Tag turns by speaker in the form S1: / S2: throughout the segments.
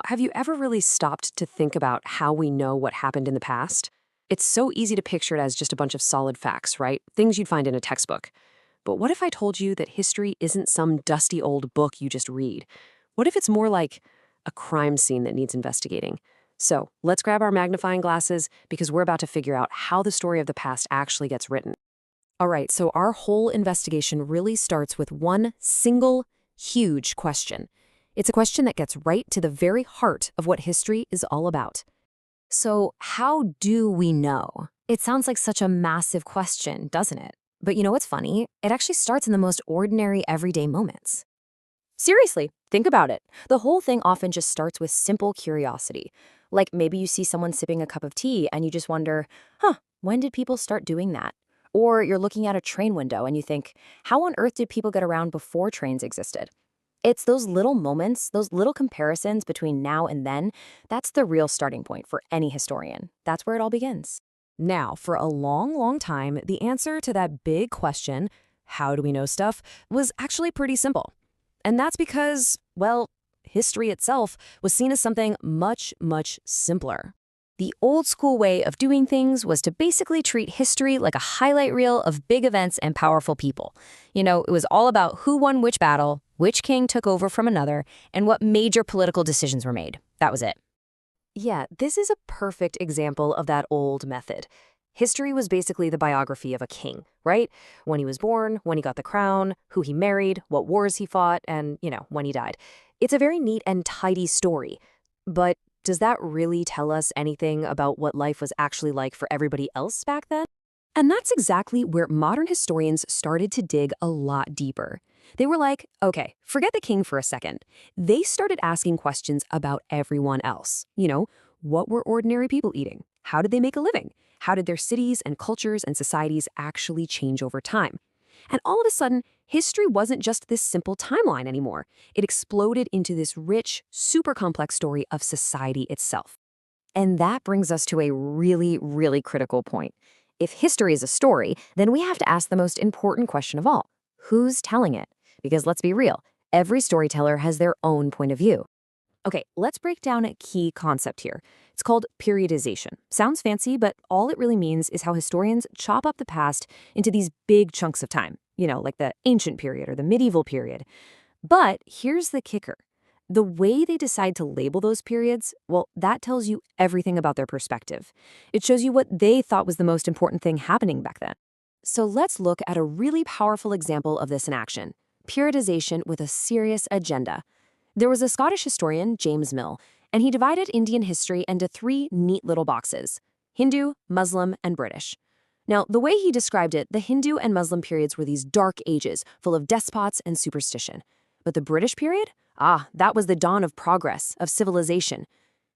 S1: Have you ever really stopped to think about how we know what happened in the past? It's so easy to picture it as just a bunch of solid facts, right? Things you'd find in a textbook. But what if I told you that history isn't some dusty old book you just read? What if it's more like a crime scene that needs investigating? So let's grab our magnifying glasses because we're about to figure out how the story of the past actually gets written. All right, so our whole investigation really starts with one single, huge question. It's a question that gets right to the very heart of what history is all about. So, how do we know? It sounds like such a massive question, doesn't it? But you know what's funny? It actually starts in the most ordinary, everyday moments. Seriously, think about it. The whole thing often just starts with simple curiosity. Like maybe you see someone sipping a cup of tea and you just wonder, when did people start doing that? Or you're looking at a train window and you think, how on earth did people get around before trains existed? It's those little moments, those little comparisons between now and then, that's the real starting point for any historian. That's where it all begins. Now, for a long, long time, the answer to that big question, how do we know stuff, was actually pretty simple. And that's because, well, history itself was seen as something much, much simpler. The old school way of doing things was to basically treat history like a highlight reel of big events and powerful people. It was all about who won which battle, which king took over from another, and what major political decisions were made. That was it. Yeah, this is a perfect example of that old method. History was basically the biography of a king, right? When he was born, when he got the crown, who he married, what wars he fought, and, when he died. It's a very neat and tidy story. But does that really tell us anything about what life was actually like for everybody else back then? And that's exactly where modern historians started to dig a lot deeper. They were like, okay, forget the king for a second. They started asking questions about everyone else. What were ordinary people eating? How did they make a living? How did their cities and cultures and societies actually change over time? And all of a sudden, history wasn't just this simple timeline anymore. It exploded into this rich, super complex story of society itself. And that brings us to a really, really critical point. If history is a story, then we have to ask the most important question of all. Who's telling it? Because let's be real, every storyteller has their own point of view. Okay, let's break down a key concept here. It's called periodization. Sounds fancy, but all it really means is how historians chop up the past into these big chunks of time, like the ancient period or the medieval period. But here's the kicker. The way they decide to label those periods, well, that tells you everything about their perspective. It shows you what they thought was the most important thing happening back then. So let's look at a really powerful example of this in action. Periodization with a serious agenda. There was a Scottish historian, James Mill, and he divided Indian history into 3 neat little boxes: Hindu, Muslim, and British. Now, the way he described it, the Hindu and Muslim periods were these dark ages full of despots and superstition. But the British period? That was the dawn of progress, of civilization.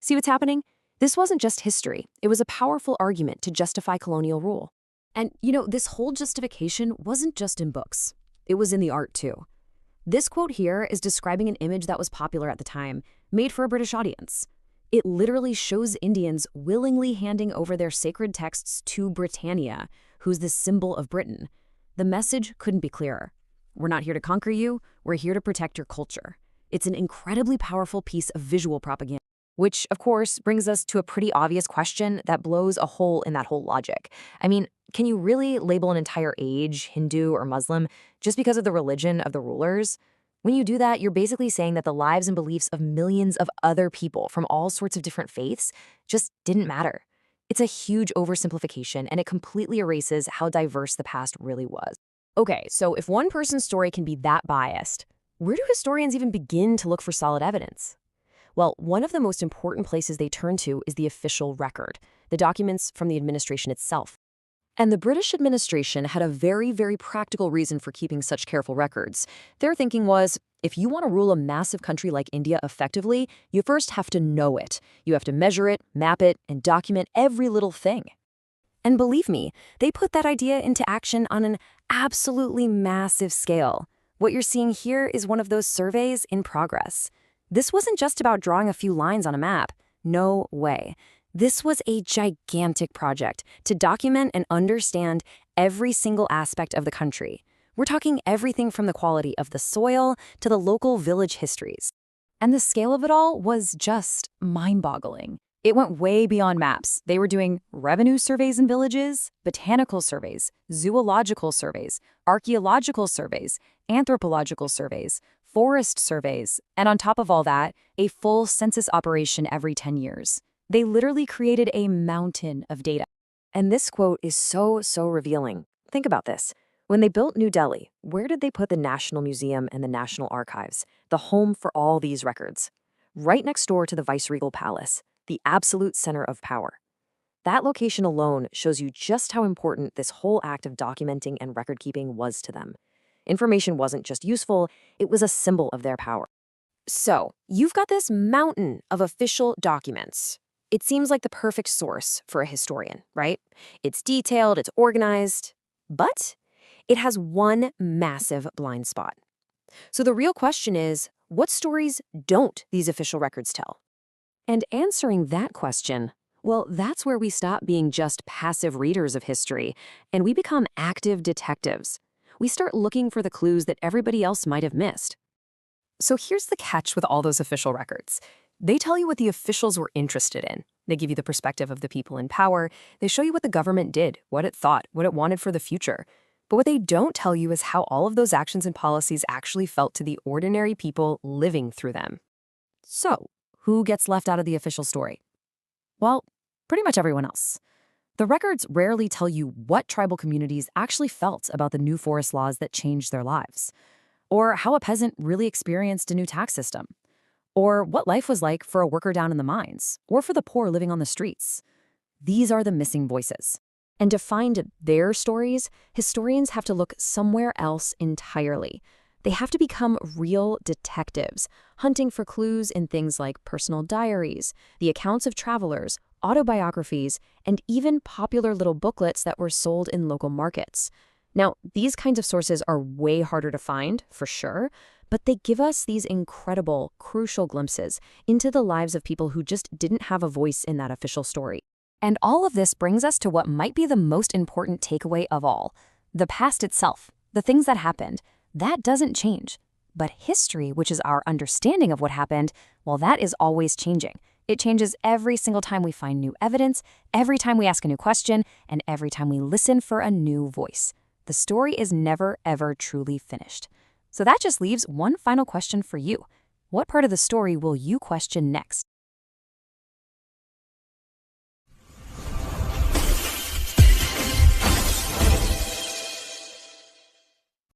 S1: See what's happening? This wasn't just history. It was a powerful argument to justify colonial rule. And, this whole justification wasn't just in books. It was in the art, too. This quote here is describing an image that was popular at the time, made for a British audience. It literally shows Indians willingly handing over their sacred texts to Britannia, who's the symbol of Britain. The message couldn't be clearer. We're not here to conquer you, we're here to protect your culture. It's an incredibly powerful piece of visual propaganda. Which, of course, brings us to a pretty obvious question that blows a hole in that whole logic. I mean, can you really label an entire age Hindu or Muslim just because of the religion of the rulers? When you do that, you're basically saying that the lives and beliefs of millions of other people from all sorts of different faiths just didn't matter. It's a huge oversimplification, and it completely erases how diverse the past really was. Okay, so if one person's story can be that biased, where do historians even begin to look for solid evidence? Well, one of the most important places they turn to is the official record, the documents from the administration itself. And the British administration had a very, very practical reason for keeping such careful records. Their thinking was, if you want to rule a massive country like India effectively, you first have to know it. You have to measure it, map it, and document every little thing. And believe me, they put that idea into action on an absolutely massive scale. What you're seeing here is one of those surveys in progress. This wasn't just about drawing a few lines on a map. No way. This was a gigantic project to document and understand every single aspect of the country. We're talking everything from the quality of the soil to the local village histories.
S2: And the scale of it all was just mind-boggling. It went way beyond maps. They were doing revenue surveys in villages, botanical surveys, zoological surveys, archaeological surveys, anthropological surveys, forest surveys, and on top of all that, a full census operation every 10 years. They literally created a mountain of data.
S1: And this quote is so revealing. Think about this. When they built New Delhi, where did they put the National Museum and the National Archives, the home for all these records? Right next door to the Viceregal Palace, the absolute center of power. That location alone shows you just how important this whole act of documenting and record keeping was to them. Information wasn't just useful, it was a symbol of their power. So, you've got this mountain of official documents. It seems like the perfect source for a historian, right? It's detailed, it's organized, but it has one massive blind spot. So the real question is, what stories don't these official records tell? And answering that question, well, that's where we stop being just passive readers of history, and we become active detectives. We start looking for the clues that everybody else might have missed. So here's the catch with all those official records. They tell you what the officials were interested in. They give you the perspective of the people in power. They show you what the government did, what it thought, what it wanted for the future. But what they don't tell you is how all of those actions and policies actually felt to the ordinary people living through them. So, who gets left out of the official story? Well, pretty much everyone else. The records rarely tell you what tribal communities actually felt about the new forest laws that changed their lives, or how a peasant really experienced a new tax system, or what life was like for a worker down in the mines, or for the poor living on the streets. These are the missing voices. And to find their stories, historians have to look somewhere else entirely. They have to become real detectives, hunting for clues in things like personal diaries, the accounts of travelers, autobiographies, and even popular little booklets that were sold in local markets. Now, these kinds of sources are way harder to find, for sure, but they give us these incredible, crucial glimpses into the lives of people who just didn't have a voice in that official story. And all of this brings us to what might be the most important takeaway of all. The past itself, the things that happened, that doesn't change. But history, which is our understanding of what happened, well, that is always changing. It changes every single time we find new evidence, every time we ask a new question, and every time we listen for a new voice. The story is never, ever truly finished. So that just leaves one final question for you. What part of the story will you question next?